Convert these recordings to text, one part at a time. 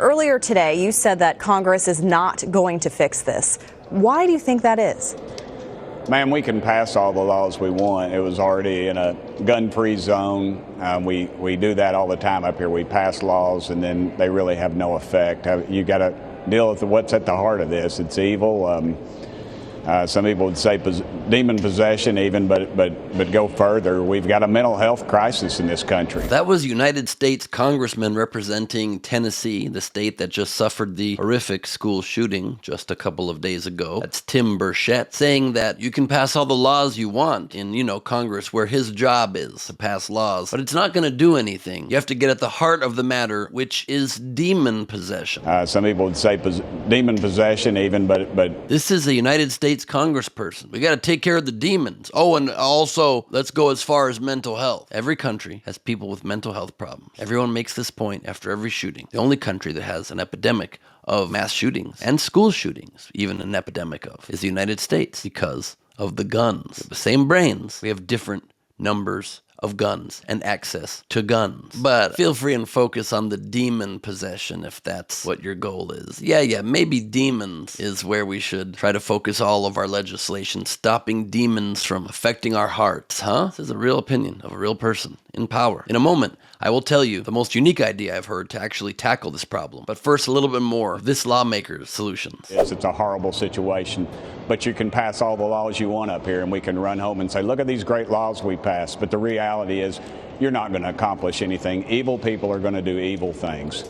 Earlier today, you said that Congress is not going to fix this. Why do you think that is? Ma'am, we can pass all the laws we want. It was already in a gun-free zone. We do that all the time up here. We pass laws, and then they really have no effect. You got to deal with what's at the heart of this. It's evil. Some people would say demon possession even, but go further. We've got a mental health crisis in this country. That was United States Congressman representing Tennessee, the state that just suffered the horrific school shooting just a couple of days ago. That's Tim Burchett, saying that you can pass all the laws you want in, Congress, where his job is to pass laws, but it's not going to do anything. You have to get at the heart of the matter, which is demon possession. Some people would say demon possession even, but this is a United States congressperson. We got to take care of the demons. Oh, and also, let's go as far as mental health. Every country has people with mental health problems. Everyone makes this point after every shooting. The only country that has an epidemic of mass shootings and school shootings, even an epidemic of, is the United States because of the guns. We have the same brains. We have different numbers of guns and access to guns. But feel free and focus on the demon possession if that's what your goal is. Yeah, maybe demons is where we should try to focus all of our legislation, stopping demons from affecting our hearts, huh? This is a real opinion of a real person in power. In a moment, I will tell you the most unique idea I've heard to actually tackle this problem. But first, a little bit more of this lawmaker's solutions. It's a horrible situation, but you can pass all the laws you want up here, and we can run home and say, look at these great laws we passed. But the reality is, you're not going to accomplish anything. Evil people are going to do evil things.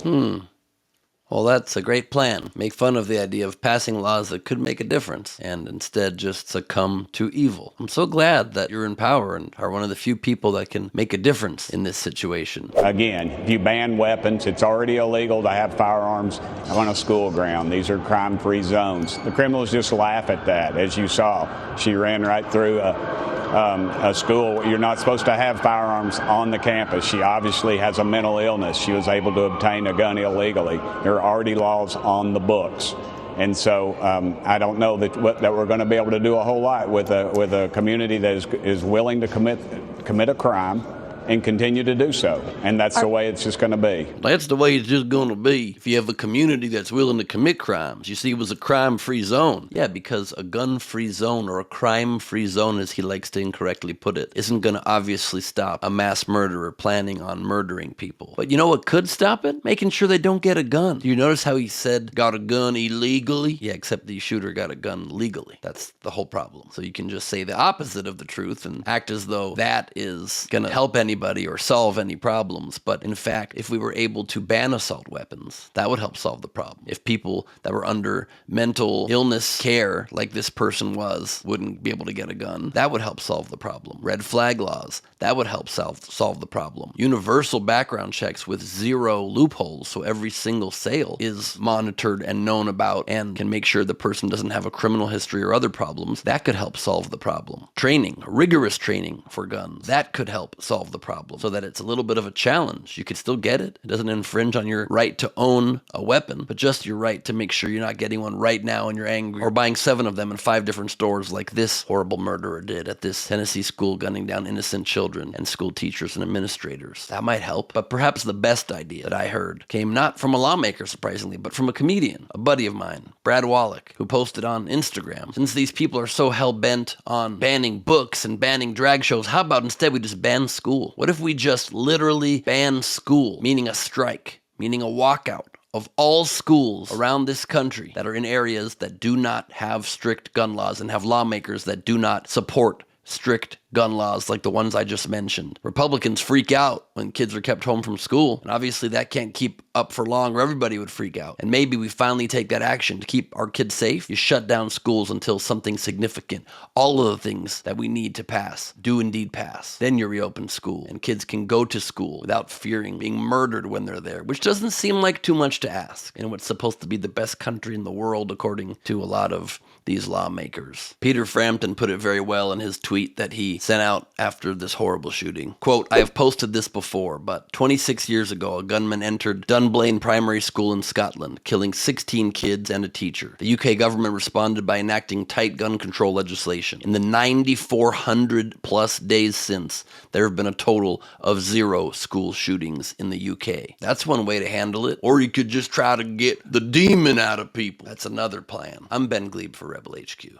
Well, that's a great plan. Make fun of the idea of passing laws that could make a difference and instead just succumb to evil. I'm so glad that you're in power and are one of the few people that can make a difference in this situation. Again, if you ban weapons, it's already illegal to have firearms on a school ground. These are crime-free zones. The criminals just laugh at that, as you saw. She ran right through a school. You're not supposed to have firearms on the campus. She obviously has a mental illness. She was able to obtain a gun illegally. There are already laws on the books. And so I don't know that we're going to be able to do a whole lot with a community that is willing to commit a crime and continue to do so. And that's the way it's just going to be. That's the way it's just going to be. If you have a community that's willing to commit crimes. You see, it was a crime-free zone. Yeah, because a gun-free zone, or a crime-free zone, as he likes to incorrectly put it, isn't going to obviously stop a mass murderer planning on murdering people. But you know what could stop it? Making sure they don't get a gun. Do you notice how he said, got a gun illegally? Yeah, except the shooter got a gun legally. That's the whole problem. So you can just say the opposite of the truth and act as though that is going to help anybody or solve any problems. But in fact, if we were able to ban assault weapons, that would help solve the problem. If people that were under mental illness care, like this person was, wouldn't be able to get a gun, that would help solve the problem. Red flag laws, that would help solve the problem. Universal background checks with zero loopholes, so every single sale is monitored and known about and can make sure the person doesn't have a criminal history or other problems. That could help solve the problem. Training, rigorous training for guns, that could help solve the problem, so that it's a little bit of a challenge. You could still get it. It doesn't infringe on your right to own a weapon, but just your right to make sure you're not getting one right now and you're angry, or buying 7 of them in 5 different stores like this horrible murderer did at this Tennessee school, gunning down innocent children and school teachers and administrators. That might help. But perhaps the best idea that I heard came not from a lawmaker, surprisingly, but from a comedian, a buddy of mine, Brad Wallach, who posted on Instagram. Since these people are so hell-bent on banning books and banning drag shows, how about instead we just ban school? What if we just literally ban school, meaning a strike, meaning a walkout of all schools around this country that are in areas that do not have strict gun laws and have lawmakers that do not support strict gun laws like the ones I just mentioned. Republicans freak out when kids are kept home from school, and obviously that can't keep up for long or everybody would freak out. And maybe we finally take that action to keep our kids safe. You shut down schools until something significant, all of the things that we need to pass, do indeed pass. Then you reopen school, and kids can go to school without fearing being murdered when they're there, which doesn't seem like too much to ask in what's supposed to be the best country in the world, according to a lot of these lawmakers. Peter Frampton put it very well in his tweet that he sent out after this horrible shooting. Quote, I have posted this before, but 26 years ago, a gunman entered Dunblane Primary School in Scotland, killing 16 kids and a teacher. The UK government responded by enacting tight gun control legislation. In the 9,400 plus days since, there have been a total of 0 school shootings in the UK. That's one way to handle it. Or you could just try to get the demon out of people. That's another plan. I'm Ben Gleib for Rebel HQ.